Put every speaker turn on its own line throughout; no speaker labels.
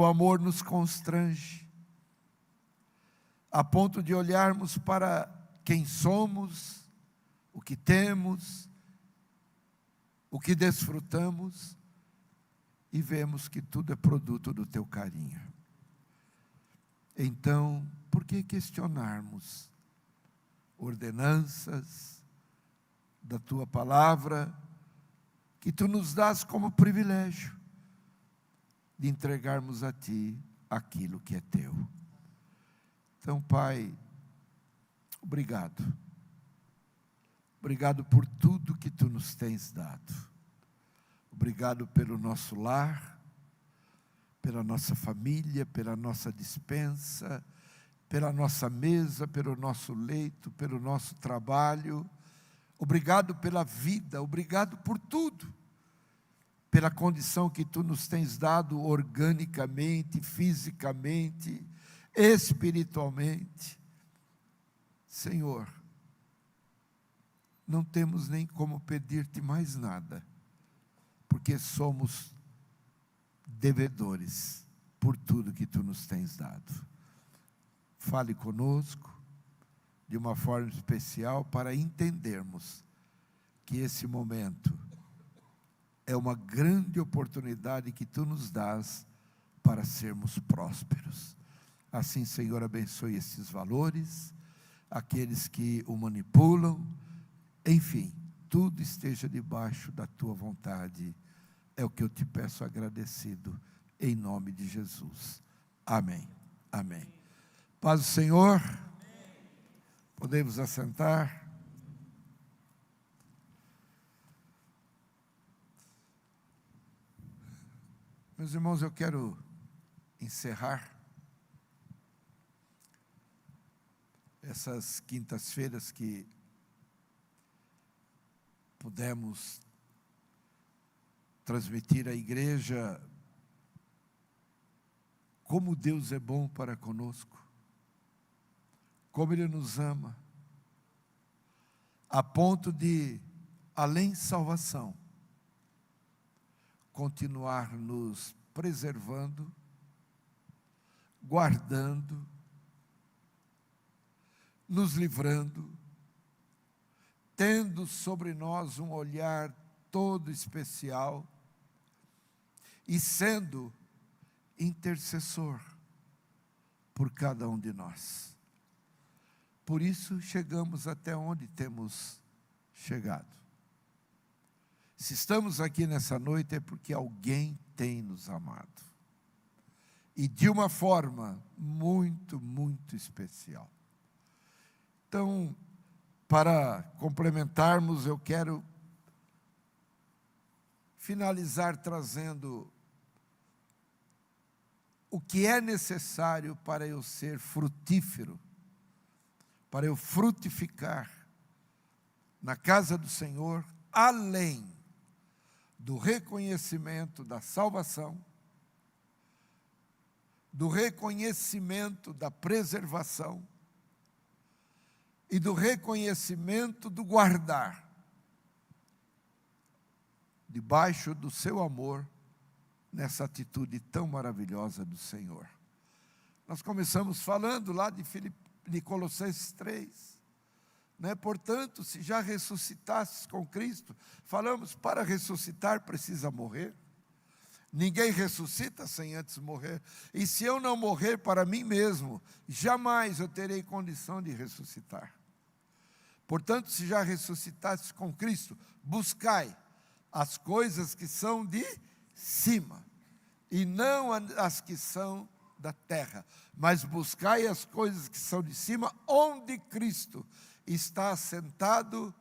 O amor nos constrange, a ponto de olharmos para quem somos, o que temos, o que desfrutamos, e vemos que tudo é produto do teu carinho. Então, por que questionarmos ordenanças da tua palavra, que tu nos dás como privilégio de entregarmos a ti aquilo que é teu? Então, Pai, obrigado. Obrigado por tudo que tu nos tens dado. Obrigado pelo nosso lar, pela nossa família, pela nossa despensa, pela nossa mesa, pelo nosso leito, pelo nosso trabalho. Obrigado pela vida, obrigado por tudo. Pela condição que tu nos tens dado organicamente, fisicamente, espiritualmente. Senhor, não temos nem como pedir-te mais nada, porque somos devedores por tudo que tu nos tens dado. Fale conosco de uma forma especial para entendermos que esse momento é uma grande oportunidade que tu nos dás para sermos prósperos. Assim, Senhor, abençoe esses valores, aqueles que o manipulam, enfim, tudo esteja debaixo da tua vontade. É o que eu te peço agradecido, em nome de Jesus. Amém. Amém. Paz do Senhor. Podemos assentar. Meus irmãos, eu quero encerrar essas quintas-feiras que pudemos transmitir à igreja como Deus é bom para conosco, como Ele nos ama, a ponto de, além de salvação, continuar nos preservando, guardando, nos livrando, tendo sobre nós um olhar todo especial e sendo intercessor por cada um de nós. Por isso chegamos até onde temos chegado. Se estamos aqui nessa noite é porque alguém tem nos amado. E de uma forma muito, muito especial. Então, para complementarmos, eu quero finalizar trazendo o que é necessário para eu ser frutífero, para eu frutificar na casa do Senhor, além do reconhecimento da salvação, do reconhecimento da preservação e do reconhecimento do guardar, debaixo do seu amor, nessa atitude tão maravilhosa do Senhor. Nós começamos falando lá de Colossenses 3, né? Portanto, se já ressuscitastes com Cristo, falamos, para ressuscitar precisa morrer. Ninguém ressuscita sem antes morrer. E se eu não morrer para mim mesmo, jamais eu terei condição de ressuscitar. Portanto, se já ressuscitastes com Cristo, buscai as coisas que são de cima, e não as que são da terra, mas buscai as coisas que são de cima, onde Cristo está assentado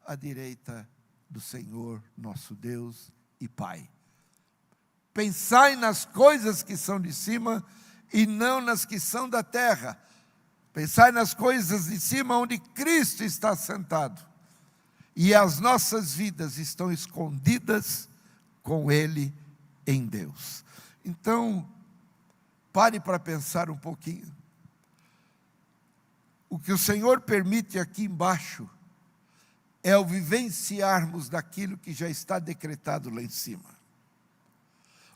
à direita do Senhor, nosso Deus e Pai. Pensai nas coisas que são de cima e não nas que são da terra. Pensai nas coisas de cima onde Cristo está assentado. E as nossas vidas estão escondidas com Ele em Deus. Então, pare para pensar um pouquinho. O que o Senhor permite aqui embaixo é o vivenciarmos daquilo que já está decretado lá em cima.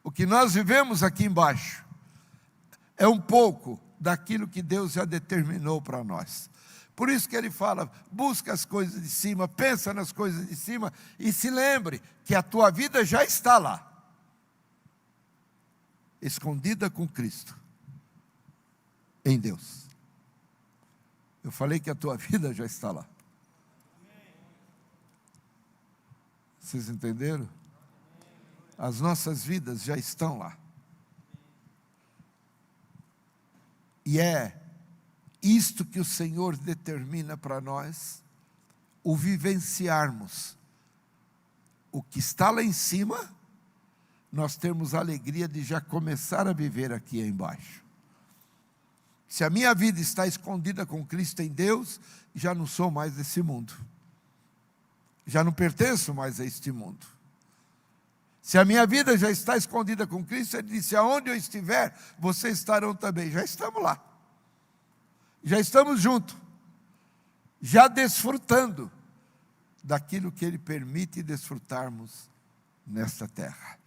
O que nós vivemos aqui embaixo é um pouco daquilo que Deus já determinou para nós. Por isso que ele fala, busca as coisas de cima, pensa nas coisas de cima e se lembre que a tua vida já está lá, escondida com Cristo, em Deus. Eu falei que a tua vida já está lá. Vocês entenderam? As nossas vidas já estão lá. E é isto que o Senhor determina para nós, o vivenciarmos o que está lá em cima, nós temos a alegria de já começar a viver aqui embaixo. Se a minha vida está escondida com Cristo em Deus, já não sou mais desse mundo. Já não pertenço mais a este mundo. Se a minha vida já está escondida com Cristo, ele disse, aonde eu estiver, vocês estarão também. Já estamos lá. Já estamos juntos. Já desfrutando daquilo que ele permite desfrutarmos nesta terra.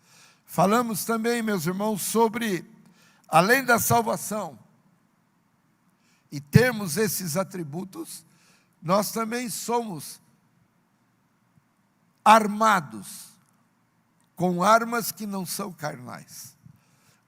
Falamos também, meus irmãos, sobre, além da salvação, e termos esses atributos, nós também somos armados com armas que não são carnais,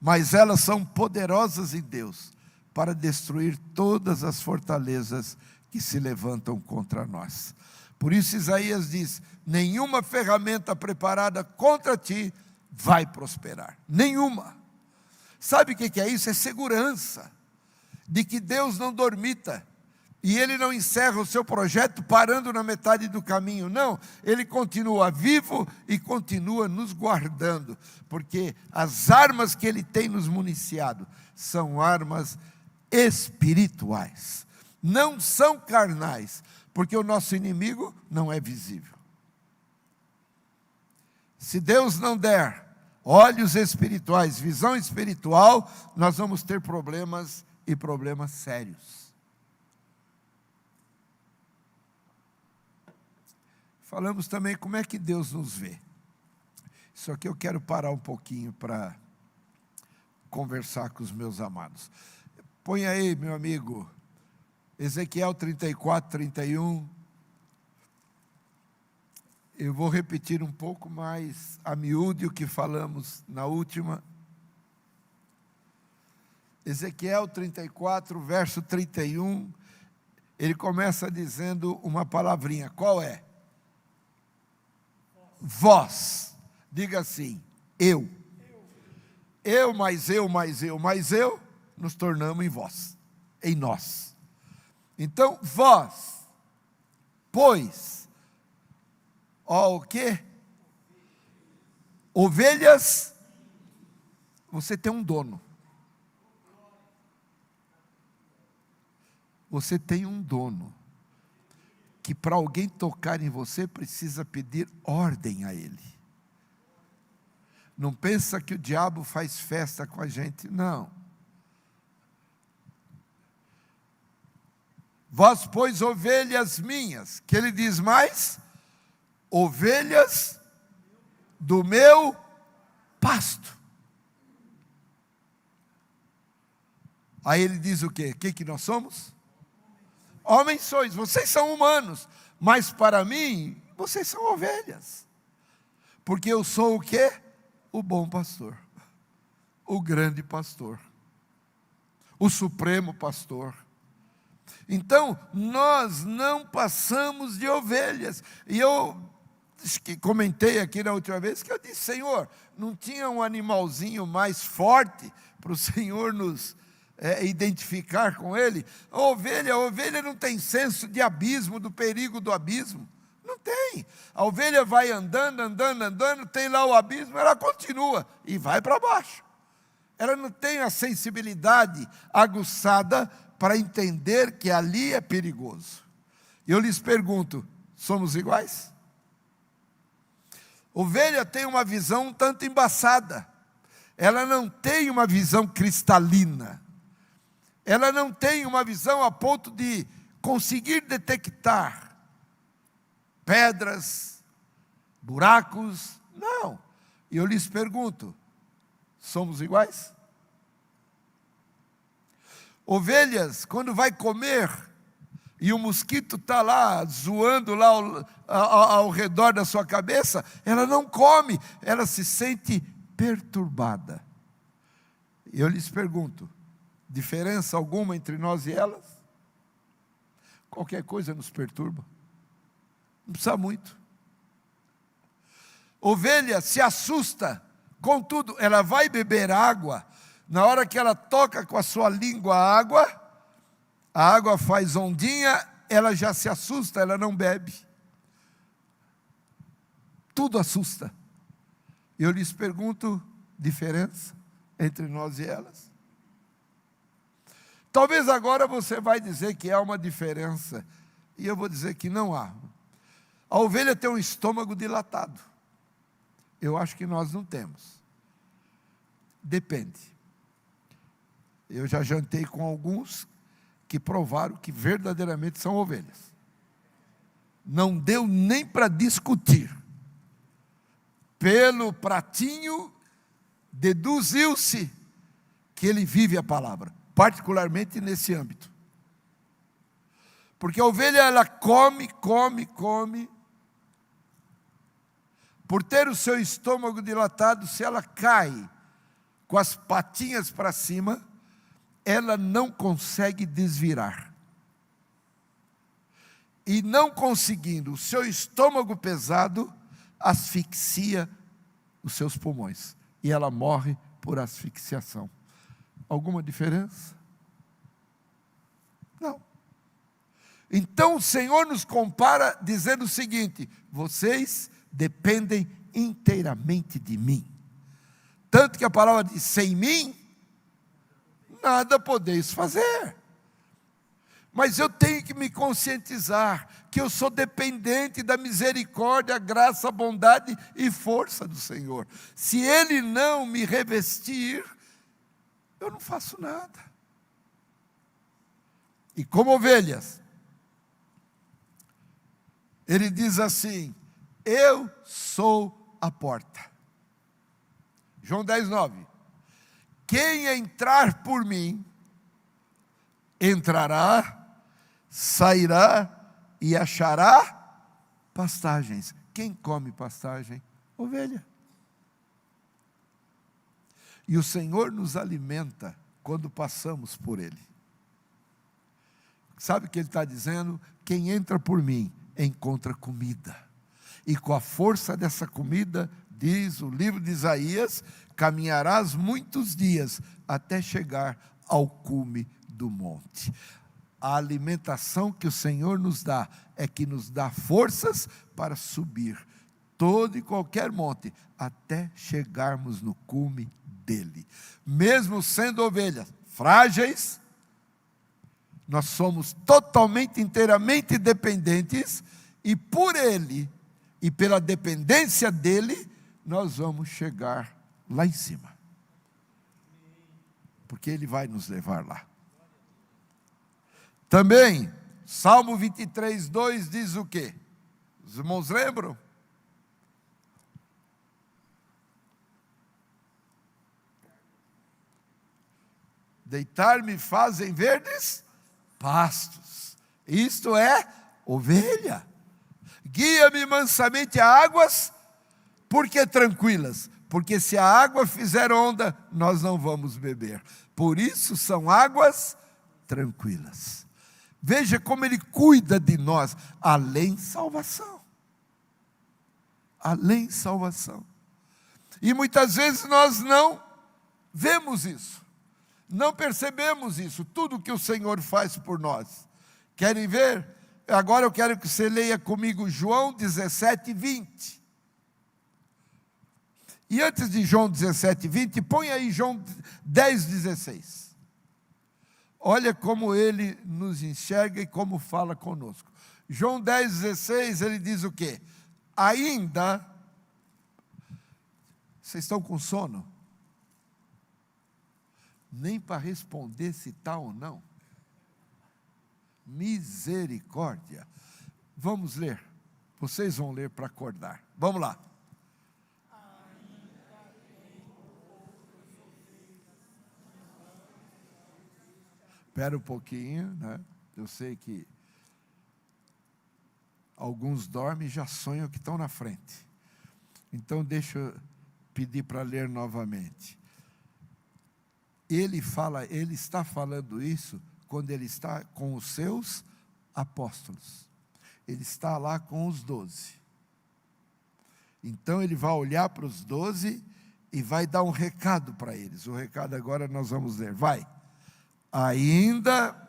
mas elas são poderosas em Deus para destruir todas as fortalezas que se levantam contra nós. Por isso Isaías diz, nenhuma ferramenta preparada contra ti vai prosperar, nenhuma. Sabe o que é isso? É segurança de que Deus não dormita, e Ele não encerra o seu projeto parando na metade do caminho, não, Ele continua vivo e continua nos guardando, porque as armas que Ele tem nos municiado são armas espirituais, não são carnais, porque o nosso inimigo não é visível. Se Deus não der olhos espirituais, visão espiritual, nós vamos ter problemas e problemas sérios. Falamos também como é que Deus nos vê. Isso aqui eu quero parar um pouquinho para conversar com os meus amados. Põe aí, meu amigo, Ezequiel 34, 31. Eu vou repetir um pouco mais a miúde o que falamos na última. Ezequiel 34, verso 31, ele começa dizendo uma palavrinha, qual é? Vós, diga assim, eu. Eu, mais eu, mais eu, mais eu, nos tornamos em vós, em nós. Então, vós, pois, ó o quê? Ovelhas, você tem um dono. Você tem um dono, que para alguém tocar em você, precisa pedir ordem a ele. Não pensa que o diabo faz festa com a gente, não. Vós, pois, ovelhas minhas, que ele diz mais? Ovelhas do meu pasto. Aí ele diz o quê? O que nós somos? Homens sois, vocês são humanos, mas para mim, vocês são ovelhas. Porque eu sou o quê? O bom pastor, o grande pastor, o supremo pastor. Então, nós não passamos de ovelhas. E eu comentei aqui na última vez, que eu disse, Senhor, não tinha um animalzinho mais forte para o Senhor nos identificar com ele? A ovelha não tem senso de abismo, do perigo do abismo. Não tem. A ovelha vai andando, andando, andando, tem lá o abismo, ela continua e vai para baixo. Ela não tem a sensibilidade aguçada para entender que ali é perigoso. Eu lhes pergunto, somos iguais? Ovelha tem uma visão um tanto embaçada. Ela não tem uma visão cristalina. Ela não tem uma visão a ponto de conseguir detectar pedras, buracos. Não. E eu lhes pergunto, somos iguais? Ovelhas, quando vai comer, e o mosquito está lá, zoando lá ao redor da sua cabeça, ela não come, ela se sente perturbada. Eu lhes pergunto, diferença alguma entre nós e elas? Qualquer coisa nos perturba. Não precisa muito. Ovelha se assusta, contudo, ela vai beber água. Na hora que ela toca com a sua língua a água faz ondinha, ela já se assusta, ela não bebe. Tudo assusta. Eu lhes pergunto, diferença entre nós e elas? Talvez agora você vai dizer que há uma diferença, e eu vou dizer que não há. A ovelha tem um estômago dilatado. Eu acho que nós não temos. Depende. Eu já jantei com alguns que provaram que verdadeiramente são ovelhas. Não deu nem para discutir. Pelo pratinho, deduziu-se que ele vive a palavra, particularmente nesse âmbito. Porque a ovelha, ela come. Por ter o seu estômago dilatado, se ela cai com as patinhas para cima, ela não consegue desvirar. E não conseguindo, o seu estômago pesado asfixia os seus pulmões. E ela morre por asfixiação. Alguma diferença? Não. Então o Senhor nos compara dizendo o seguinte: vocês dependem inteiramente de mim. Tanto que a palavra diz: sem mim, nada podeis fazer. Mas eu tenho que me conscientizar que eu sou dependente da misericórdia, graça, bondade e força do Senhor. Se Ele não me revestir, eu não faço nada. E como ovelhas, Ele diz assim: eu sou a porta. João 10:9. Quem entrar por mim, entrará, sairá e achará pastagens. Quem come pastagem? Ovelha. E o Senhor nos alimenta quando passamos por Ele. Sabe o que Ele está dizendo? Quem entra por mim, encontra comida. E com a força dessa comida, diz o livro de Isaías, caminharás muitos dias até chegar ao cume do monte. A alimentação que o Senhor nos dá é que nos dá forças para subir todo e qualquer monte até chegarmos no cume dele. Mesmo sendo ovelhas frágeis, nós somos totalmente, inteiramente dependentes, e por ele e pela dependência dele, nós vamos chegar lá em cima. Porque ele vai nos levar lá. Também, Salmo 23:2 diz o quê? Os irmãos lembram? Deitar-me fazem verdes pastos. Isto é ovelha. Guia-me mansamente a águas, porque tranquilas. Porque se a água fizer onda, nós não vamos beber. Por isso são águas tranquilas. Veja como Ele cuida de nós, além salvação. Além salvação. E muitas vezes nós não vemos isso. Não percebemos isso, tudo que o Senhor faz por nós. Querem ver? Agora eu quero que você leia comigo João 17:20. E antes de João 17:20, põe aí João 10:16. Olha como ele nos enxerga e como fala conosco. João 10:16, ele diz o quê? Ainda, vocês estão com sono? Nem para responder se está ou não. Misericórdia. Vamos ler. Vocês vão ler para acordar. Vamos lá. Espera um pouquinho, né? Eu sei que alguns dormem e já sonham que estão na frente. Então deixa eu pedir para ler novamente. Ele está falando isso quando ele está com os seus apóstolos. Ele está lá com os 12. Então ele vai olhar para os 12 e vai dar um recado para eles. O recado agora nós vamos ler. Vai. Ainda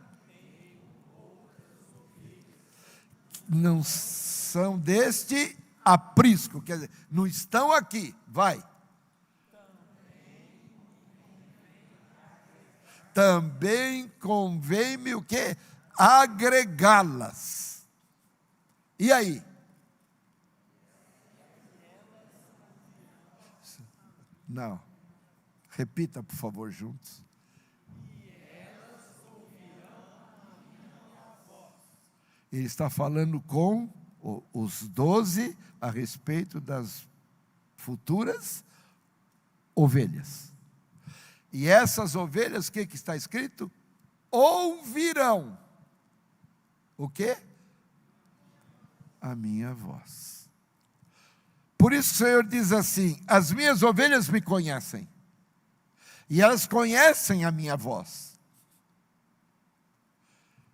não são deste aprisco, quer dizer, não estão aqui. Vai. Também convém-me o quê? Agregá-las. E aí? Não. Repita, por favor, juntos. Ele está falando com os 12 a respeito das futuras ovelhas. E essas ovelhas, o que está escrito? Ouvirão. O quê? A minha voz. Por isso o Senhor diz assim: as minhas ovelhas me conhecem, e elas conhecem a minha voz.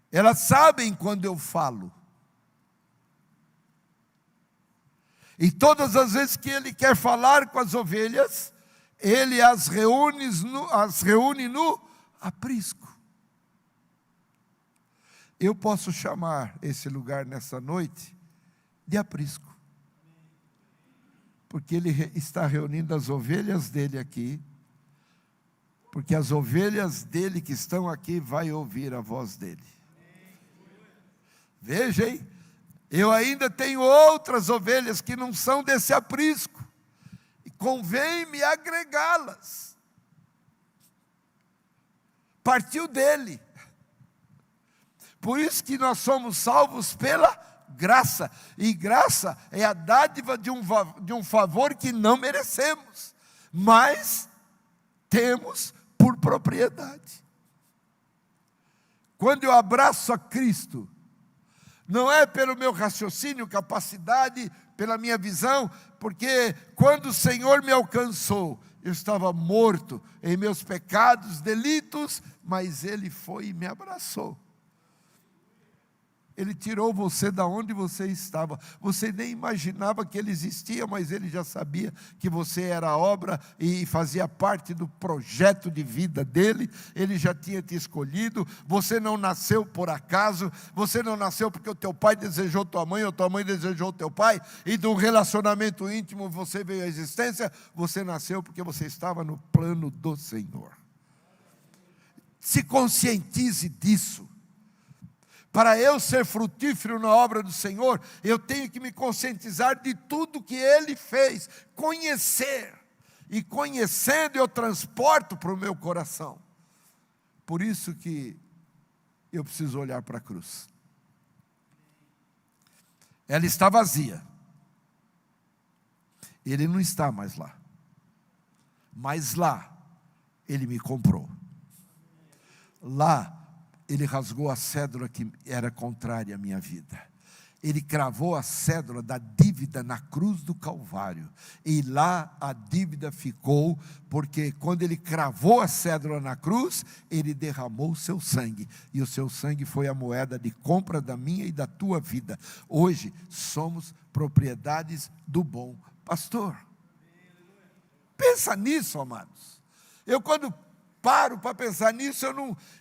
Elas sabem quando eu falo. E todas as vezes que Ele quer falar com as ovelhas, Ele as reúne no aprisco. Eu posso chamar esse lugar nessa noite de aprisco, porque Ele está reunindo as ovelhas dele aqui, porque as ovelhas dele que estão aqui vai ouvir a voz dele. Veja, hein? Eu ainda tenho outras ovelhas que não são desse aprisco, e convém-me agregá-las. Partiu dele. Por isso que nós somos salvos pela graça, e graça é a dádiva de um favor que não merecemos, mas temos por propriedade. Quando eu abraço a Cristo, não é pelo meu raciocínio, capacidade, pela minha visão, porque quando o Senhor me alcançou, eu estava morto em meus pecados, delitos, mas Ele foi e me abraçou. Ele tirou você da onde você estava. Você nem imaginava que Ele existia, mas Ele já sabia que você era obra e fazia parte do projeto de vida dEle. Ele já tinha te escolhido. Você não nasceu por acaso. Você não nasceu porque o teu pai desejou tua mãe, ou tua mãe desejou o teu pai, e de um relacionamento íntimo você veio à existência. Você nasceu porque você estava no plano do Senhor. Se conscientize disso. Para eu ser frutífero na obra do Senhor, eu tenho que me conscientizar de tudo que Ele fez, conhecer, e conhecendo eu transporto para o meu coração. Por isso que eu preciso olhar para a cruz. Ela está vazia, Ele não está mais lá, mas lá Ele me comprou. Lá Ele rasgou a cédula que era contrária à minha vida. Ele cravou a cédula da dívida na cruz do Calvário. E lá a dívida ficou, porque quando Ele cravou a cédula na cruz, Ele derramou o seu sangue. E o seu sangue foi a moeda de compra da minha e da tua vida. Hoje somos propriedades do bom pastor. Pensa nisso, amados. Eu quando paro para pensar nisso,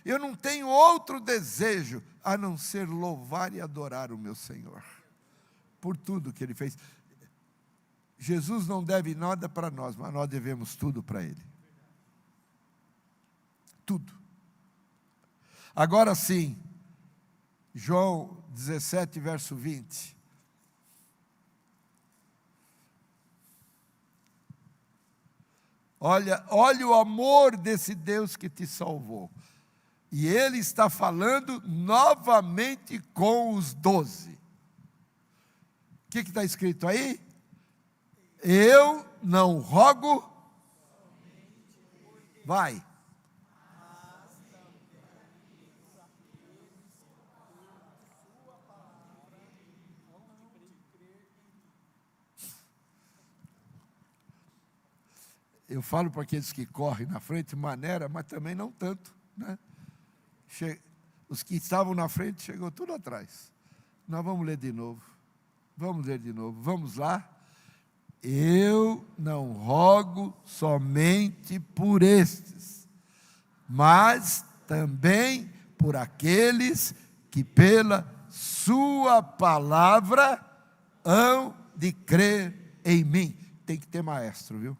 eu não tenho outro desejo a não ser louvar e adorar o meu Senhor por tudo que Ele fez. Jesus não deve nada para nós, mas nós devemos tudo para Ele. Tudo. Agora sim, João 17, verso 20. Olha o amor desse Deus que te salvou. E Ele está falando novamente com os 12. O que está escrito aí? Eu não rogo. Vai. Eu falo para aqueles que correm na frente, maneira, mas também não tanto, né? Os que estavam na frente, chegou tudo atrás. Nós vamos ler de novo. Vamos ler de novo. Vamos lá. Eu não rogo somente por estes, mas também por aqueles que pela sua palavra hão de crer em mim. Tem que ter maestro, viu?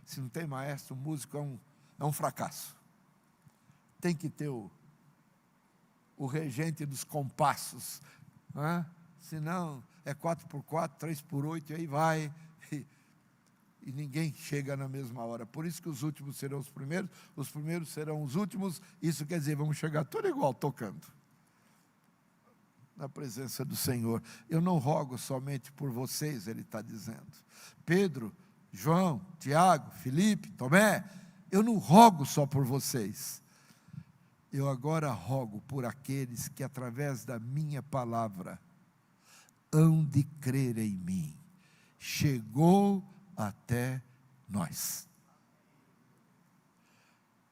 Se não tem maestro, o músico é um fracasso. Tem que ter o regente dos compassos, né? Senão é 4x4, 3x8, e aí vai, e ninguém chega na mesma hora. Por isso que os últimos serão os primeiros serão os últimos. Isso quer dizer, vamos chegar tudo igual, tocando na presença do Senhor. Eu não rogo somente por vocês, ele está dizendo. Pedro, João, Tiago, Felipe, Tomé, eu não rogo só por vocês. Eu agora rogo por aqueles que através da minha palavra hão de crer em mim. Chegou até nós.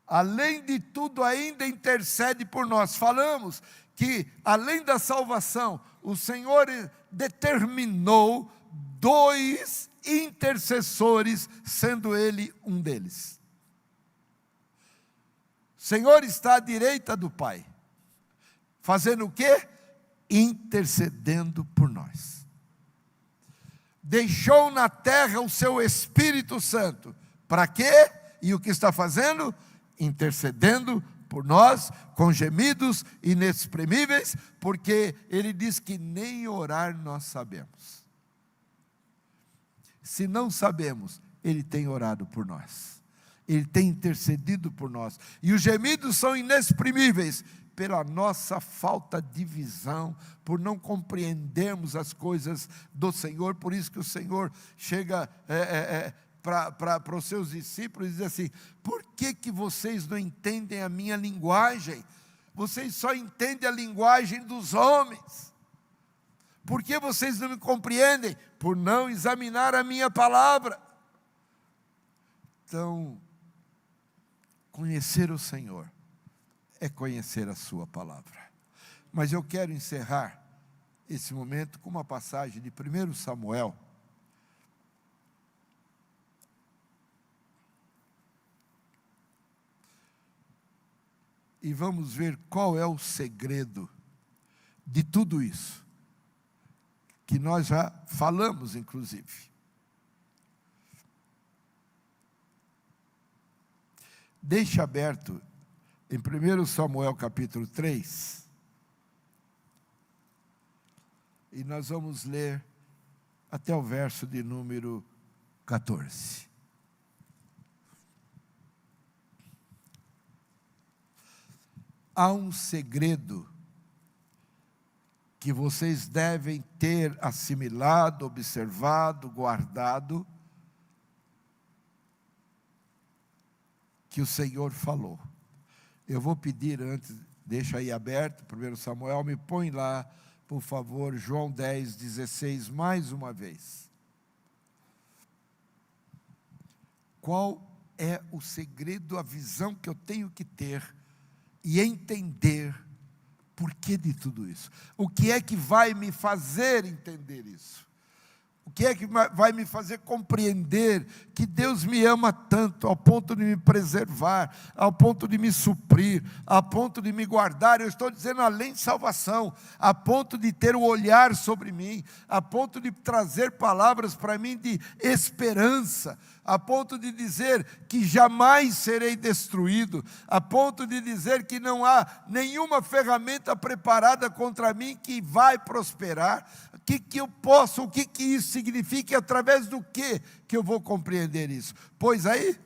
Além de tudo, ainda intercede por nós. Falamos que, além da salvação, o Senhor determinou 2 intercessores, sendo Ele um deles. O Senhor está à direita do Pai, fazendo o quê? Intercedendo por nós. Deixou na terra o seu Espírito Santo, para quê? E o que está fazendo? Intercedendo por nós, com gemidos inexprimíveis, porque Ele diz que nem orar nós sabemos. Se não sabemos, Ele tem orado por nós. Ele tem intercedido por nós. E os gemidos são inexprimíveis pela nossa falta de visão, por não compreendermos as coisas do Senhor. Por isso que o Senhor chega para os seus discípulos e diz assim: por que vocês não entendem a minha linguagem? Vocês só entendem a linguagem dos homens. Por que vocês não me compreendem? Por não examinar a minha palavra. Então, conhecer o Senhor é conhecer a sua palavra. Mas eu quero encerrar esse momento com uma passagem de 1 Samuel, e vamos ver qual é o segredo de tudo isso, que nós já falamos, inclusive. Deixe aberto em 1 Samuel capítulo 3, e nós vamos ler até o verso de número 14. Há um segredo que vocês devem ter assimilado, observado, guardado, que o Senhor falou. Eu vou pedir antes, deixa aí aberto, 1 Samuel, me põe lá, por favor, João 10, 16, mais uma vez. Qual é o segredo, a visão que eu tenho que ter e entender por que de tudo isso? O que é que vai me fazer entender isso? O que é que vai me fazer compreender que Deus me ama tanto, ao ponto de me preservar, ao ponto de me suprir, ao ponto de me guardar? Eu estou dizendo além de salvação, a ponto de ter o olhar sobre mim, a ponto de trazer palavras para mim de esperança, a ponto de dizer que jamais serei destruído, a ponto de dizer que não há nenhuma ferramenta preparada contra mim que vai prosperar. O que eu posso, o que isso significa e através do que eu vou compreender isso? Pois aí,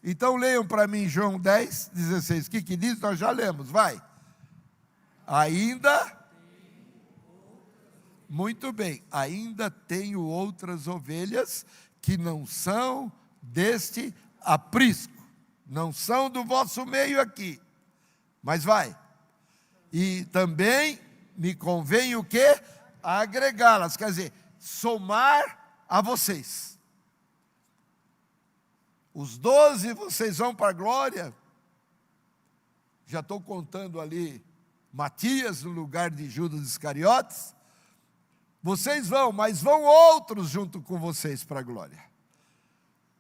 então leiam para mim João 10, 16, o que diz? Nós já lemos, vai. Muito bem, ainda tenho outras ovelhas que não são deste aprisco, não são do vosso meio aqui, mas vai. E também me convém o quê? Agregá-las, quer dizer, somar a vocês. os 12 vocês vão para a glória. Já estou contando ali Matias no lugar de Judas Iscariotes. Vocês vão, mas vão outros junto com vocês para a glória.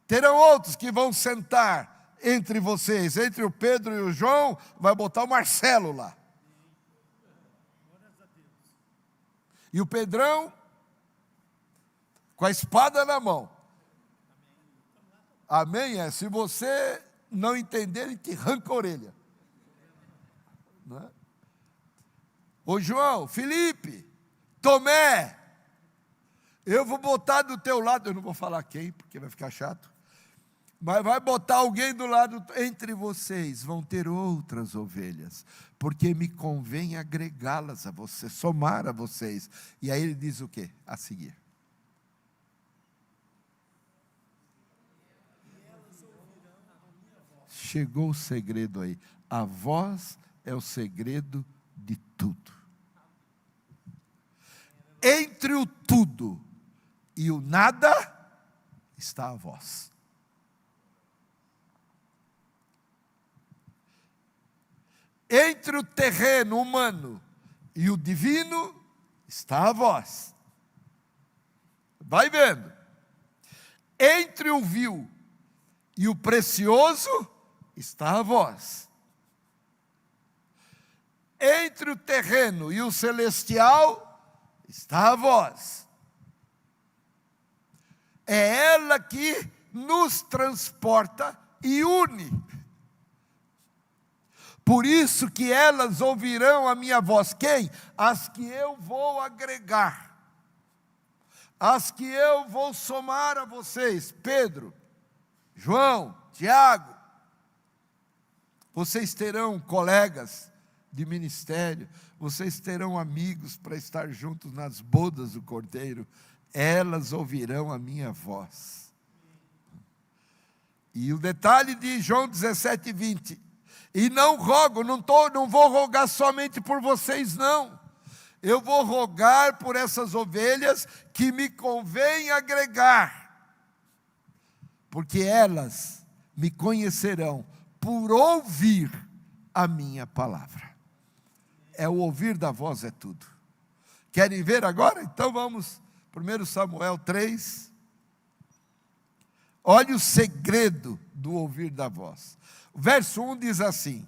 Terão outros que vão sentar entre vocês, entre o Pedro e o João, vai botar o Marcelo lá. E o Pedrão, com a espada na mão. Amém? Se você não entender, ele te arranca a orelha. Não é? Ô João, Felipe, Tomé, eu vou botar do teu lado, eu não vou falar quem, porque vai ficar chato, mas vai botar alguém do lado, entre vocês vão ter outras ovelhas, porque me convém agregá-las a vocês, somar a vocês. E aí ele diz o quê? A seguir. Chegou o segredo aí. A voz é o segredo de tudo. Entre o tudo e o nada está a voz. Entre o terreno humano e o divino está a voz. Vai vendo. Entre o vil e o precioso está a voz. Entre o terreno e o celestial está a voz. É ela que nos transporta e une. Por isso que elas ouvirão a minha voz. Quem? As que eu vou agregar. As que eu vou somar a vocês. Pedro, João, Tiago. Vocês terão colegas de ministério. Vocês terão amigos para estar juntos nas bodas do Cordeiro. Elas ouvirão a minha voz. E o detalhe de João 17:20. E não rogo, não vou rogar somente por vocês, não. Eu vou rogar por essas ovelhas que me convém agregar. Porque elas me conhecerão por ouvir a minha palavra. É o ouvir da voz, é tudo. Querem ver agora? Então vamos, 1 Samuel 3. Olha o segredo do ouvir da voz. O verso 1 diz assim: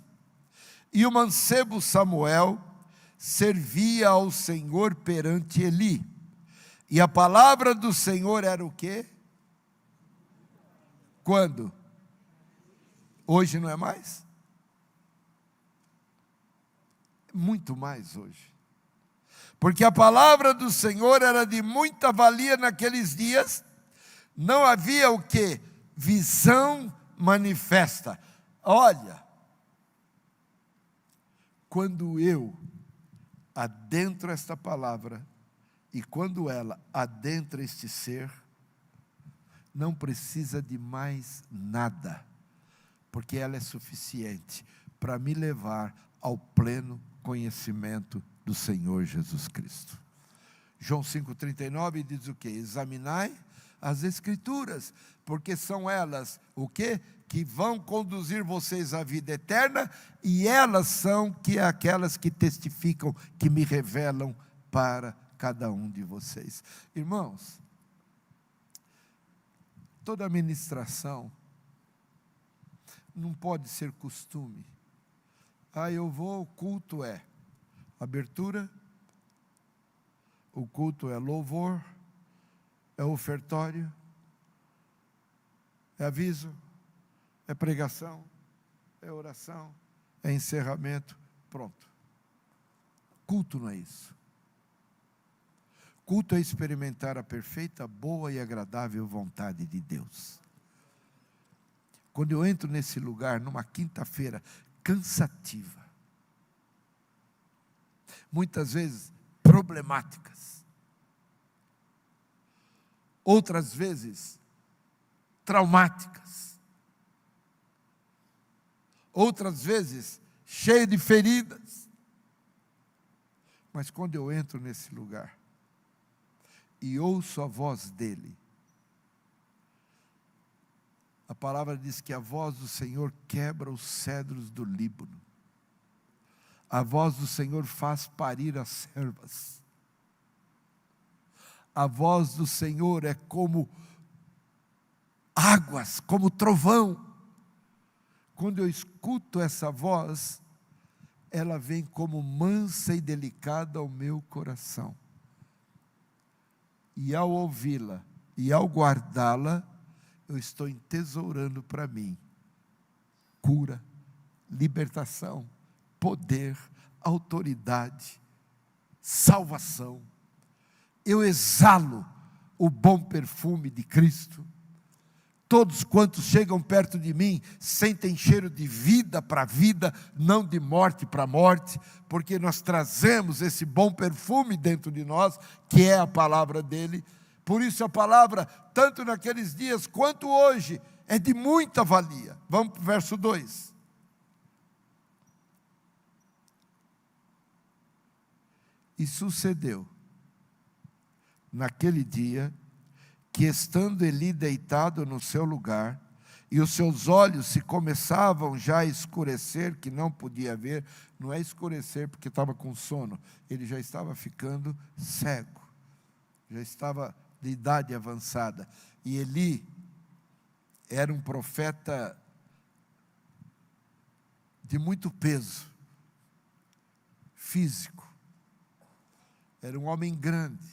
e o mancebo Samuel servia ao Senhor perante Eli. E a palavra do Senhor era o quê? Quando? Hoje não é mais? Muito mais hoje. Porque a palavra do Senhor era de muita valia naqueles dias. Não havia o quê? Visão manifesta. Olha, quando eu adentro esta palavra, e quando ela adentra este ser, não precisa de mais nada, porque ela é suficiente para me levar ao pleno conhecimento do Senhor Jesus Cristo. João 5,39 diz o quê? Examinai as Escrituras, porque são elas o quê? Que vão conduzir vocês à vida eterna, e elas são aquelas que testificam, que me revelam para cada um de vocês. Irmãos, toda administração não pode ser costume. Eu vou, o culto é abertura, o culto é louvor, é ofertório, é aviso, é pregação, é oração, é encerramento, pronto. Culto não é isso. Culto é experimentar a perfeita, boa e agradável vontade de Deus. Quando eu entro nesse lugar, numa quinta-feira cansativa, muitas vezes problemáticas, outras vezes traumáticas, outras vezes cheio de feridas, mas quando eu entro nesse lugar e ouço a voz dele, A palavra diz que a voz do Senhor quebra os cedros do Líbano. A voz do Senhor faz parir as servas. A voz do Senhor é como águas, como trovão. Quando eu escuto essa voz, ela vem como mansa e delicada ao meu coração. E ao ouvi-la e ao guardá-la, eu estou entesourando para mim cura, libertação, poder, autoridade, salvação. Eu exalo o bom perfume de Cristo. Todos quantos chegam perto de mim sentem cheiro de vida para vida, não de morte para morte, porque nós trazemos esse bom perfume dentro de nós, que é a palavra dele. Por isso a palavra, tanto naqueles dias quanto hoje, é de muita valia. Vamos para o verso 2. E sucedeu, naquele dia, que estando Eli deitado no seu lugar, e os seus olhos se começavam já a escurecer, que não podia ver, não é escurecer porque estava com sono, ele já estava ficando cego, já estava de idade avançada. E Eli era um profeta de muito peso físico, era um homem grande,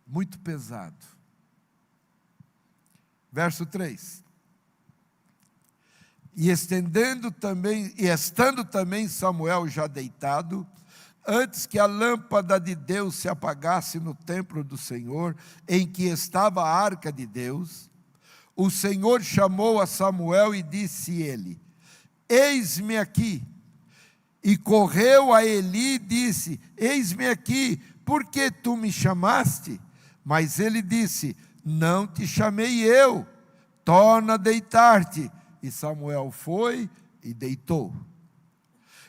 muito pesado. Verso 3. E estando também Samuel já deitado, antes que a lâmpada de Deus se apagasse no templo do Senhor, em que estava a arca de Deus, o Senhor chamou a Samuel e disse ele: eis-me aqui. E correu a Eli e disse: eis-me aqui, por que tu me chamaste? Mas ele disse: não te chamei eu, torna a deitar-te. E Samuel foi e deitou.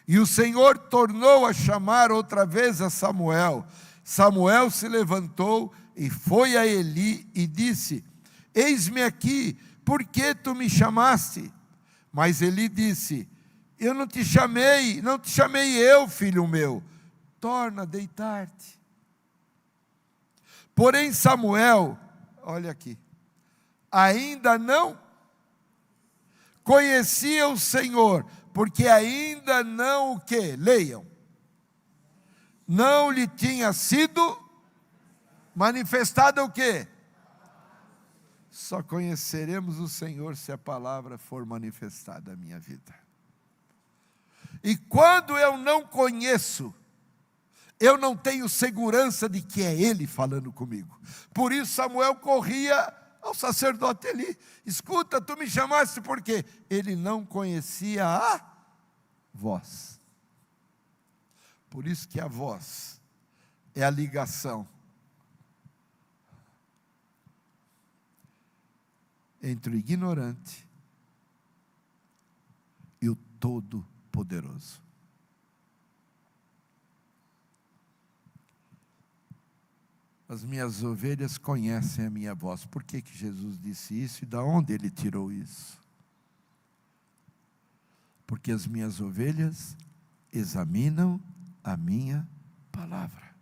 E o Senhor tornou a chamar outra vez a Samuel. Samuel se levantou e foi a Eli e disse: eis-me aqui, por que tu me chamaste? Mas Eli disse: eu não te chamei eu, filho meu, torna a deitar-te. Porém Samuel, olha aqui, ainda não conhecia o Senhor, porque ainda não o quê? Leiam. Não lhe tinha sido manifestada o quê? Só conheceremos o Senhor se a palavra for manifestada na minha vida. E quando eu não conheço, eu não tenho segurança de que é Ele falando comigo. Por isso Samuel corria ao sacerdote Eli: escuta, tu me chamaste por quê? Ele não conhecia a voz. Por isso que a voz é a ligação entre o ignorante e o Todo-Poderoso. As minhas ovelhas conhecem a minha voz. Por que Jesus disse isso e de onde ele tirou isso? Porque as minhas ovelhas examinam a minha palavra.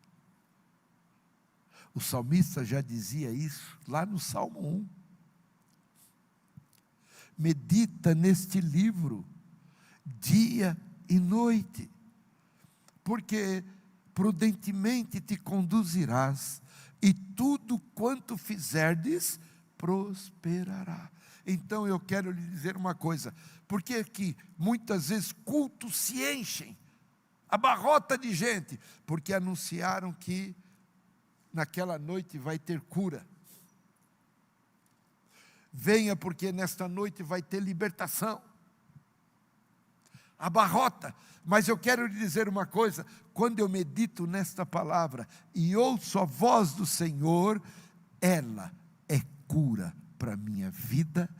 O salmista já dizia isso lá no Salmo 1. Medita neste livro dia e noite, porque prudentemente te conduzirás, e tudo quanto fizerdes prosperará. Então eu quero lhe dizer uma coisa: por que que muitas vezes cultos se enchem, abarrota de gente? Porque anunciaram que naquela noite vai ter cura. Venha, porque nesta noite vai ter libertação. Abarrota. Mas eu quero lhe dizer uma coisa: quando eu medito nesta palavra e ouço a voz do Senhor, ela é cura para a minha vida,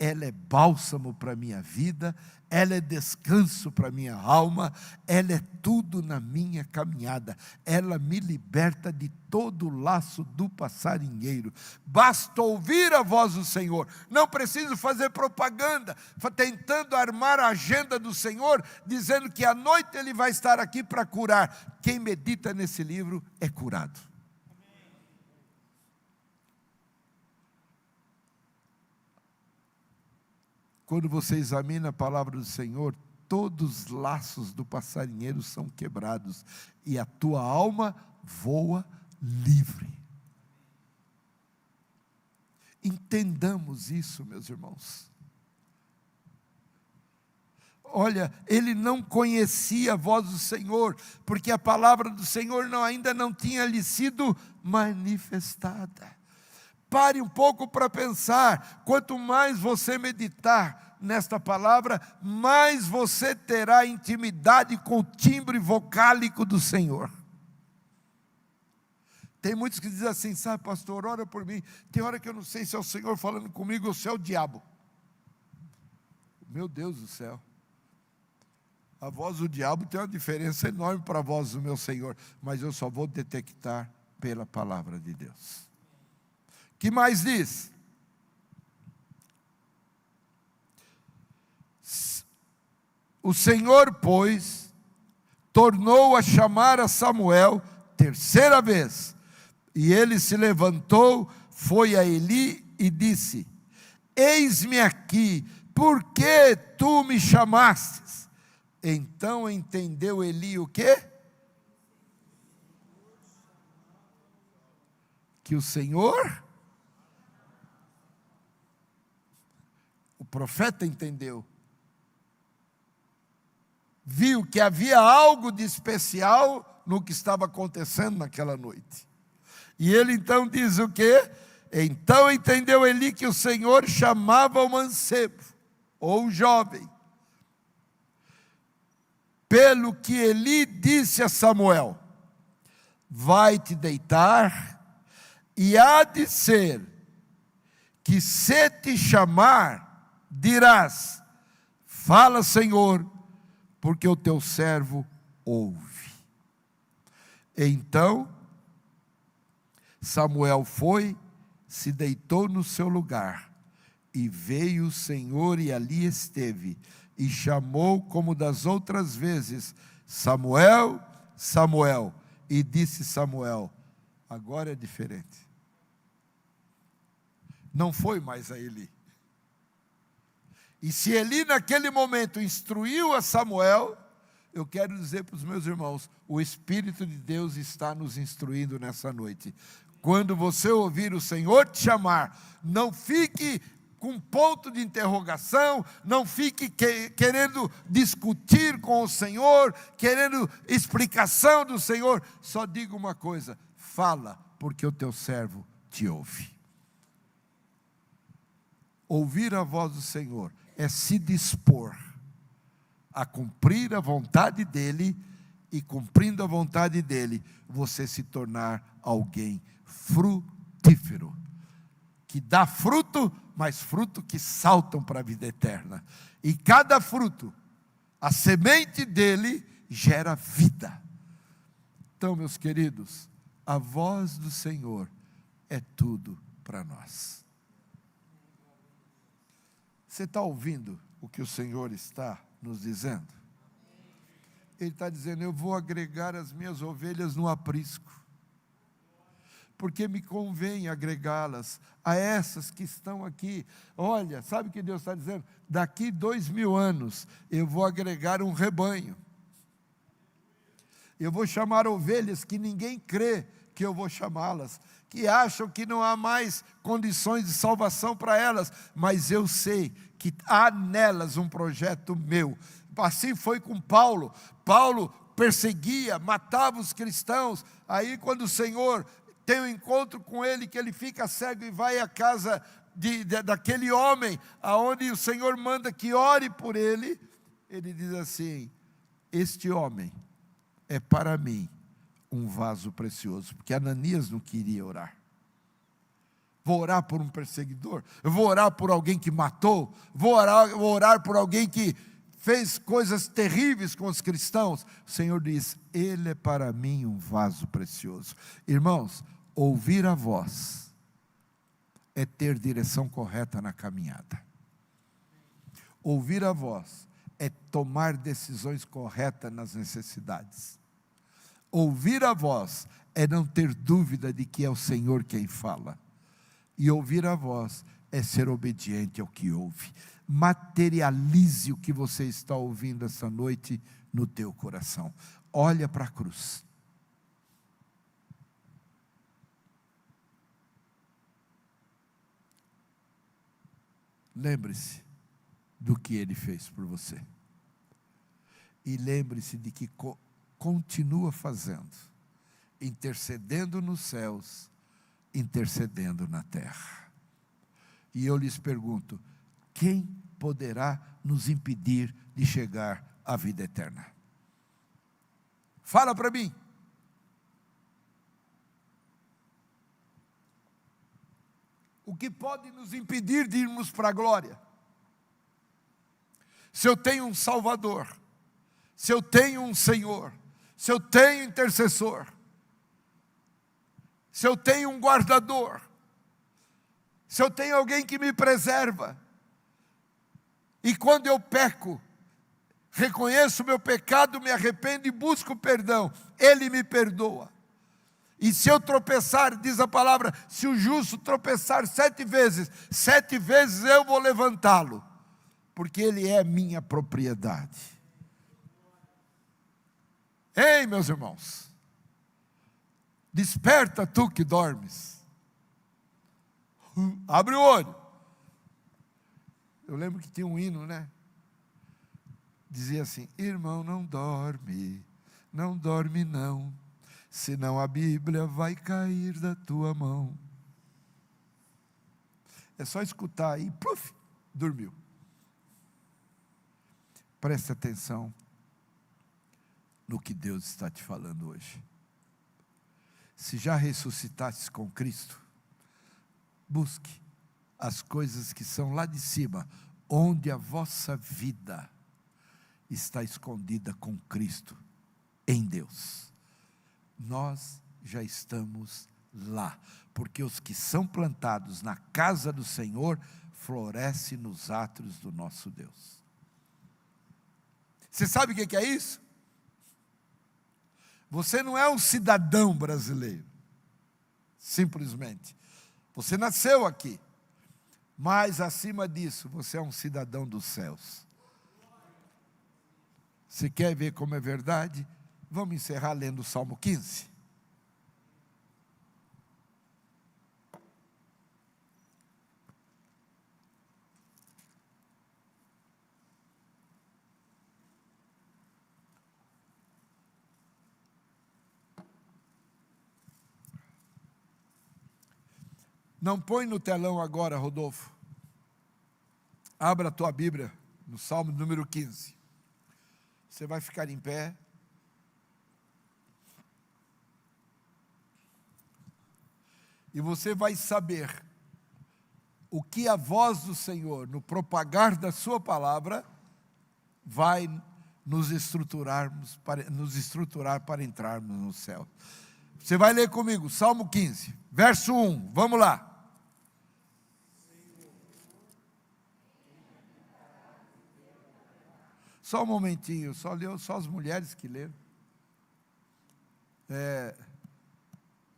ela é bálsamo para a minha vida, ela é descanso para a minha alma, ela é tudo na minha caminhada, ela me liberta de todo o laço do passarinheiro. Basta ouvir a voz do Senhor, não preciso fazer propaganda, tentando armar a agenda do Senhor, dizendo que à noite Ele vai estar aqui para curar. Quem medita nesse livro é curado. Quando você examina a palavra do Senhor, todos os laços do passarinheiro são quebrados e a tua alma voa livre. Entendamos isso, meus irmãos. Olha, ele não conhecia a voz do Senhor, porque a palavra do Senhor ainda não tinha lhe sido manifestada. Pare um pouco para pensar, quanto mais você meditar nesta palavra, mais você terá intimidade com o timbre vocálico do Senhor. Tem muitos que dizem assim, sabe, pastor, ora por mim, tem hora que eu não sei se é o Senhor falando comigo ou se é o diabo. Meu Deus do céu. A voz do diabo tem uma diferença enorme para a voz do meu Senhor, mas eu só vou detectar pela palavra de Deus. Que mais diz? O Senhor, pois, tornou a chamar a Samuel terceira vez, e ele se levantou, foi a Eli e disse: eis-me aqui, por que tu me chamastes? Então entendeu Eli o quê? Que o Senhor... O profeta entendeu, viu que havia algo de especial no que estava acontecendo naquela noite. E ele então diz o quê? Então entendeu Eli que o Senhor chamava o mancebo, ou o jovem. Pelo que Eli disse a Samuel: vai te deitar, e há de ser que se te chamar, dirás: fala, Senhor, porque o teu servo ouve. Então Samuel foi, se deitou no seu lugar, e veio o Senhor e ali esteve, e chamou como das outras vezes: Samuel, Samuel. E disse Samuel: agora é diferente. Não foi mais a Eli. E se Eli naquele momento instruiu a Samuel, eu quero dizer para os meus irmãos, o Espírito de Deus está nos instruindo nessa noite. Quando você ouvir o Senhor te chamar, não fique com ponto de interrogação, não fique querendo discutir com o Senhor, querendo explicação do Senhor, só diga uma coisa: fala, porque o teu servo te ouve. Ouvir a voz do Senhor é se dispor a cumprir a vontade dEle, e cumprindo a vontade dEle, você se tornar alguém frutífero, que dá fruto, mas fruto que saltam para a vida eterna. E cada fruto, a semente dele gera vida. Então, meus queridos, a voz do Senhor é tudo para nós. Você está ouvindo o que o Senhor está nos dizendo? Ele está dizendo: eu vou agregar as minhas ovelhas no aprisco, porque me convém agregá-las a essas que estão aqui. Olha, sabe o que Deus está dizendo? Daqui 2000 anos, eu vou agregar um rebanho. Eu vou chamar ovelhas que ninguém crê que eu vou chamá-las, que acham que não há mais condições de salvação para elas, mas eu sei que há nelas um projeto meu. Assim foi com Paulo. Paulo perseguia, matava os cristãos. Aí quando o Senhor tem um encontro com ele, que ele fica cego e vai à casa daquele homem, aonde o Senhor manda que ore por ele, ele diz assim: este homem é para mim um vaso precioso, porque Ananias não queria orar. Vou orar por um perseguidor, eu vou orar por alguém que matou, vou orar por alguém que fez coisas terríveis com os cristãos. O Senhor diz: ele é para mim um vaso precioso. Irmãos, ouvir a voz é ter direção correta na caminhada. Ouvir a voz é tomar decisões corretas nas necessidades. Ouvir a voz é não ter dúvida de que é o Senhor quem fala. E ouvir a voz é ser obediente ao que ouve. Materialize o que você está ouvindo essa noite no teu coração. Olha para a cruz. Lembre-se do que Ele fez por você. E lembre-se de que continua fazendo, intercedendo nos céus, intercedendo na terra. E eu lhes pergunto: quem poderá nos impedir de chegar à vida eterna? Fala para mim. O que pode nos impedir de irmos para a glória? Se eu tenho um Salvador, se eu tenho um Senhor, se eu tenho intercessor, se eu tenho um guardador, se eu tenho alguém que me preserva, e quando eu peco, reconheço o meu pecado, me arrependo e busco perdão, Ele me perdoa. E se eu tropeçar, diz a palavra, se o justo tropeçar 7 vezes, 7 vezes eu vou levantá-lo, porque Ele é minha propriedade. Ei, meus irmãos, desperta tu que dormes, abre o olho. Eu lembro que tinha um hino, né? Dizia assim: irmão, não dorme, não dorme não, senão a Bíblia vai cair da tua mão. É só escutar aí, pluf, dormiu. Preste atenção no que Deus está te falando hoje. Se já ressuscitastes com Cristo, busque as coisas que são lá de cima, onde a vossa vida está escondida com Cristo em Deus. Nós já estamos lá, porque os que são plantados na casa do Senhor florescem nos átrios do nosso Deus. Você sabe o que é isso? Você não é um cidadão brasileiro, simplesmente. Você nasceu aqui, mas acima disso, você é um cidadão dos céus. Você quer ver como é verdade? Vamos encerrar lendo o Salmo 15. Não põe no telão agora, Rodolfo. Abra a tua Bíblia no Salmo número 15. Você vai ficar em pé. E você vai saber o que a voz do Senhor, no propagar da sua palavra, vai nos estruturar para entrarmos no céu. Você vai ler comigo, Salmo 15, verso 1, vamos lá. Só um momentinho, só as mulheres que leram.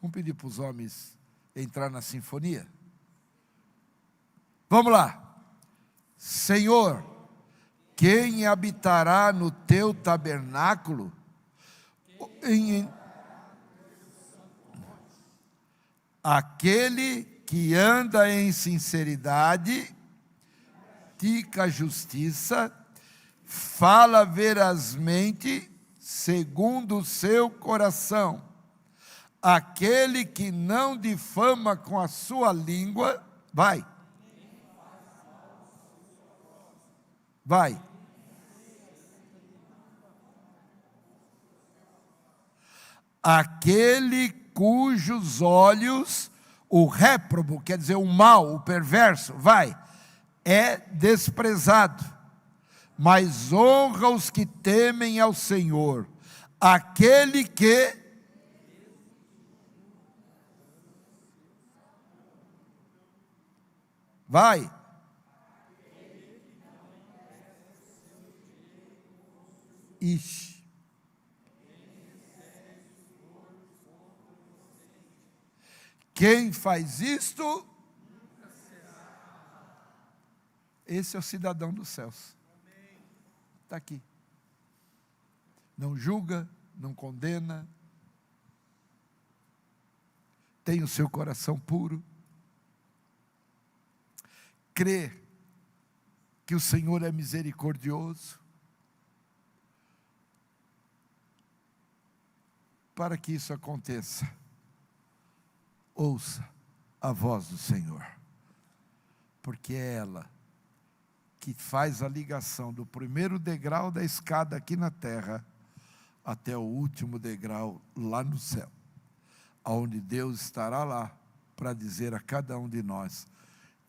Vamos pedir para os homens entrar na sinfonia? Vamos lá. Senhor, quem habitará no teu tabernáculo? Aquele que anda em sinceridade, pratica a justiça, fala verazmente, segundo o seu coração. Aquele que não difama com a sua língua, vai. Aquele cujos olhos O réprobo, quer dizer o mal, o perverso, é desprezado. Mas honra os que temem ao Senhor, aquele que Ixi. Quem faz isto, esse é o cidadão dos céus. Está aqui. Não julga, não condena, tem o seu coração puro, crê que o Senhor é misericordioso. Para que isso aconteça, ouça a voz do Senhor, porque é ela que faz a ligação do primeiro degrau da escada aqui na terra até o último degrau lá no céu, aonde Deus estará lá para dizer a cada um de nós: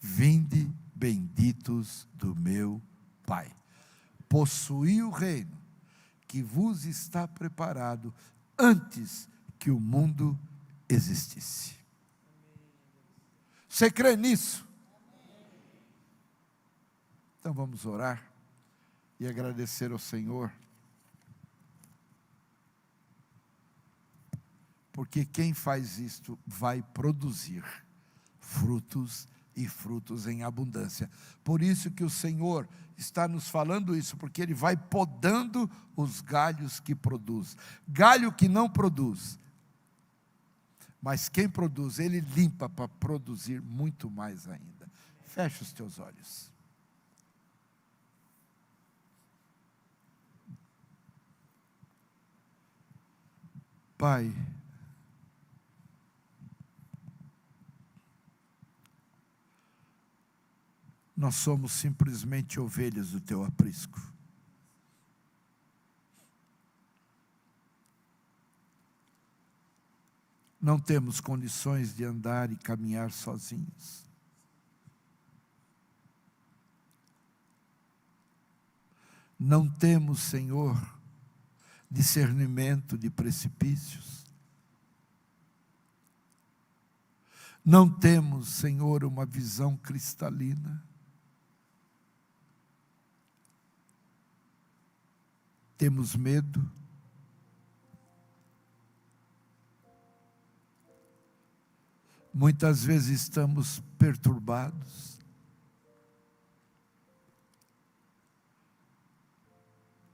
vinde benditos do meu Pai, possuí o reino que vos está preparado antes que o mundo existisse. Você crê nisso? Então vamos orar e agradecer ao Senhor, porque quem faz isto vai produzir frutos e frutos em abundância. Por isso que o Senhor está nos falando isso, porque Ele vai podando os galhos que produz. Galho que não produz, mas quem produz, Ele limpa para produzir muito mais ainda. Fecha os teus olhos. Pai, nós somos simplesmente ovelhas do teu aprisco. Não temos condições de andar e caminhar sozinhos. Não temos, Senhor, discernimento de precipícios. Não temos, Senhor, uma visão cristalina. Temos medo. Muitas vezes estamos perturbados.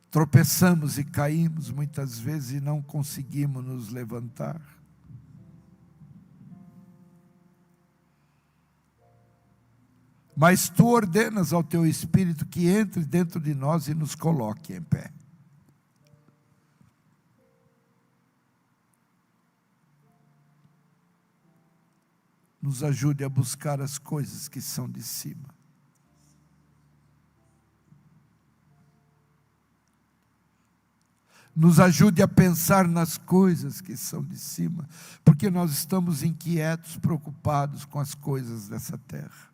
Tropeçamos e caímos muitas vezes e não conseguimos nos levantar. Mas Tu ordenas ao Teu Espírito que entre dentro de nós e nos coloque em pé. Nos ajude a buscar as coisas que são de cima. Nos ajude a pensar nas coisas que são de cima, porque nós estamos inquietos, preocupados com as coisas dessa terra.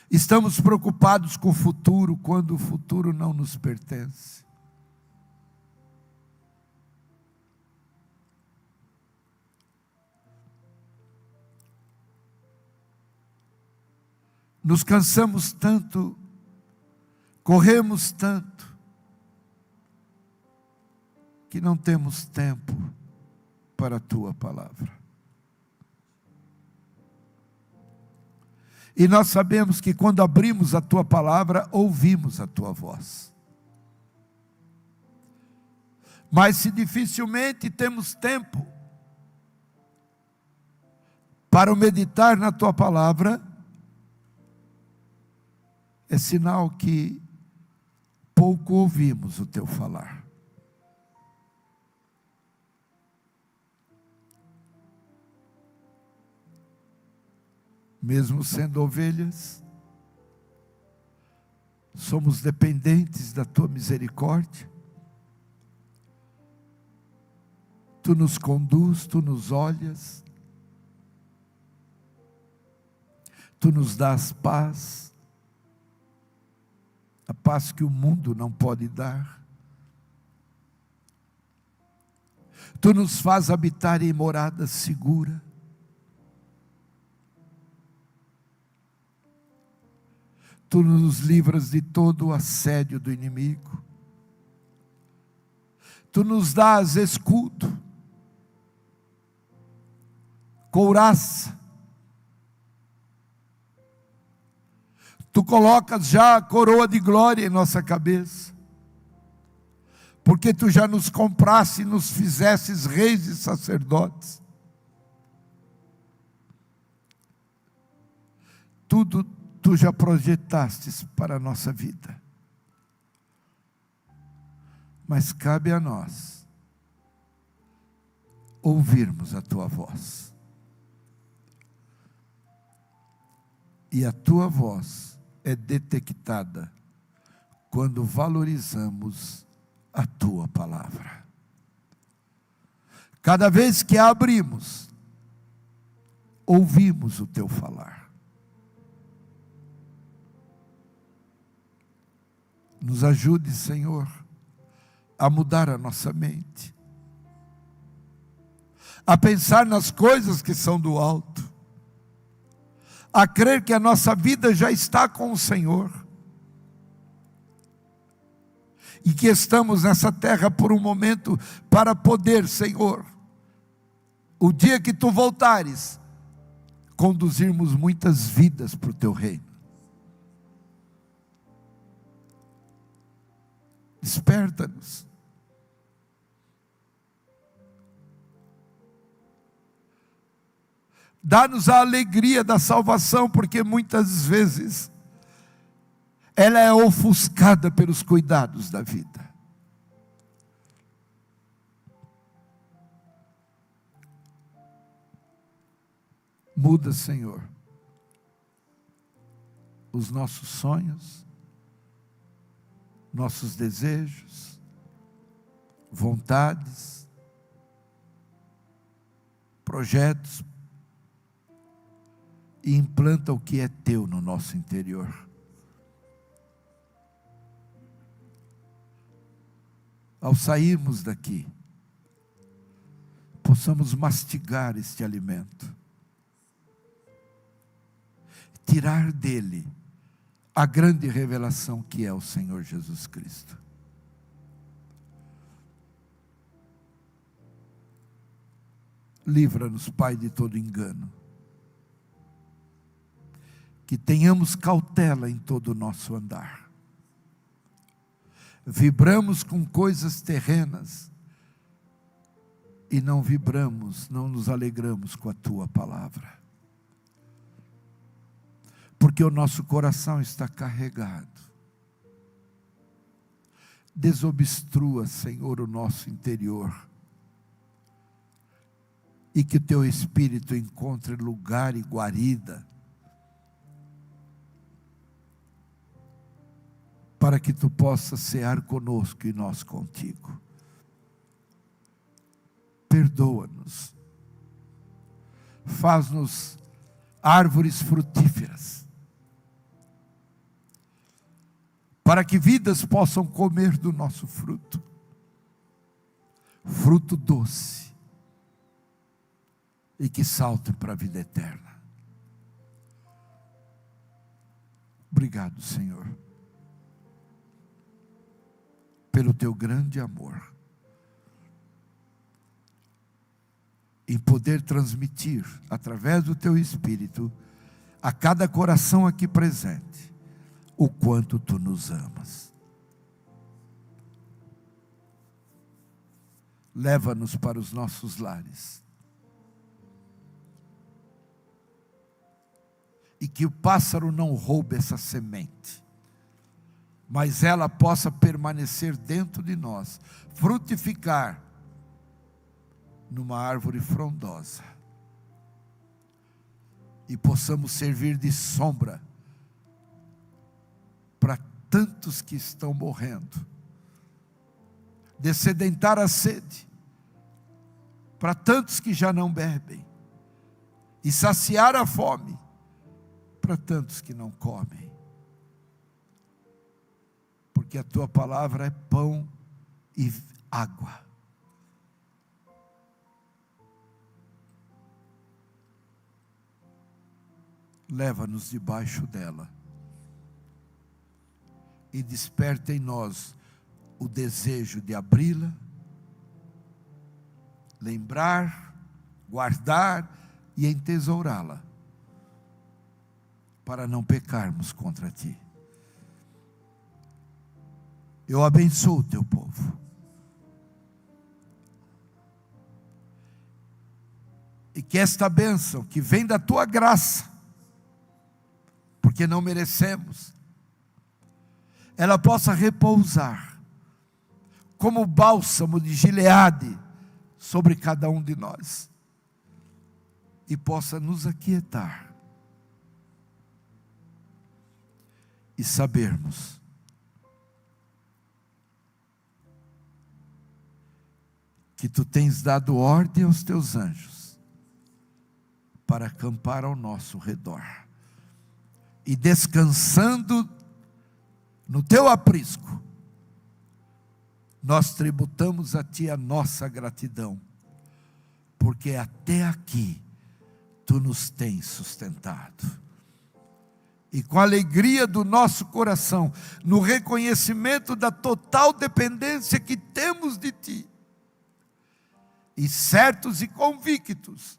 Estamos preocupados com o futuro, quando o futuro não nos pertence. Nos cansamos tanto, corremos tanto, que não temos tempo para a Tua palavra. E nós sabemos que quando abrimos a Tua palavra, ouvimos a Tua voz. Mas se dificilmente temos tempo para meditar na Tua palavra, é sinal que pouco ouvimos o Teu falar. Mesmo sendo ovelhas, somos dependentes da Tua misericórdia. Tu nos conduz, Tu nos olhas, Tu nos dás paz, a paz que o mundo não pode dar. Tu nos faz habitar em morada segura. Tu nos livras de todo o assédio do inimigo. Tu nos dás escudo, couraça. Tu colocas já a coroa de glória em nossa cabeça, porque Tu já nos compraste e nos fizestes reis e sacerdotes. Tudo Tu já projetastes para a nossa vida. Mas cabe a nós ouvirmos a Tua voz. E a Tua voz é detectada quando valorizamos a Tua palavra. Cada vez que a abrimos, ouvimos o Teu falar. Nos ajude, Senhor, a mudar a nossa mente, a pensar nas coisas que são do alto, a crer que a nossa vida já está com o Senhor, e que estamos nessa terra por um momento para poder, Senhor, o dia que Tu voltares, conduzirmos muitas vidas para o Teu reino. Desperta-nos. Dá-nos a alegria da salvação, porque muitas vezes ela é ofuscada pelos cuidados da vida. Muda, Senhor, os nossos sonhos, nossos desejos, vontades, projetos, e implanta o que é Teu no nosso interior. Ao sairmos daqui, possamos mastigar este alimento, tirar dele a grande revelação que é o Senhor Jesus Cristo. Livra-nos, Pai, de todo engano. Que tenhamos cautela em todo o nosso andar. Vibramos com coisas terrenas e não vibramos, não nos alegramos com a Tua palavra. Porque o nosso coração está carregado. Desobstrua, Senhor, o nosso interior. E que o Teu Espírito encontre lugar e guarida, para que Tu possas cear conosco e nós contigo. Perdoa-nos. Faz-nos árvores frutíferas, para que vidas possam comer do nosso fruto. Fruto doce, e que salte para a vida eterna. Obrigado, Senhor, pelo Teu grande amor, em poder transmitir, através do Teu Espírito, a cada coração aqui presente, o quanto Tu nos amas. Leva-nos para os nossos lares, e que o pássaro não roube essa semente, mas ela possa permanecer dentro de nós, frutificar numa árvore frondosa, e possamos servir de sombra para tantos que estão morrendo, descedentar a sede, para tantos que já não bebem, e saciar a fome para tantos que não comem. Porque a tua palavra é pão e água. Leva-nos debaixo dela e desperta em nós o desejo de abri-la, lembrar, guardar e entesourá-la, para não pecarmos contra ti. Eu abençoo o teu povo. E que esta bênção que vem da tua graça, porque não merecemos, ela possa repousar como bálsamo de Gileade sobre cada um de nós, e possa nos aquietar e sabermos que tu tens dado ordem aos teus anjos para acampar ao nosso redor, e descansando no teu aprisco, nós tributamos a ti a nossa gratidão, porque até aqui tu nos tens sustentado. E com a alegria do nosso coração, no reconhecimento da total dependência que temos de ti, e certos e convictos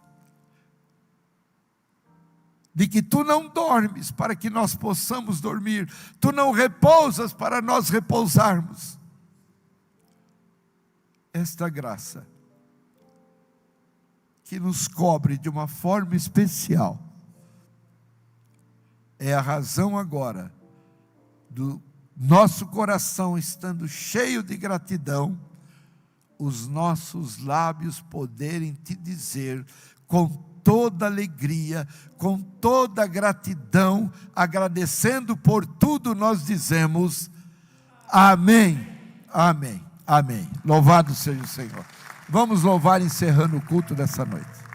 de que tu não dormes para que nós possamos dormir, tu não repousas para nós repousarmos. Esta graça que nos cobre de uma forma especial é a razão agora do nosso coração estando cheio de gratidão, os nossos lábios poderem te dizer com toda alegria, com toda gratidão, agradecendo por tudo, nós dizemos amém, amém, amém. Louvado seja o Senhor. Vamos louvar encerrando o culto dessa noite.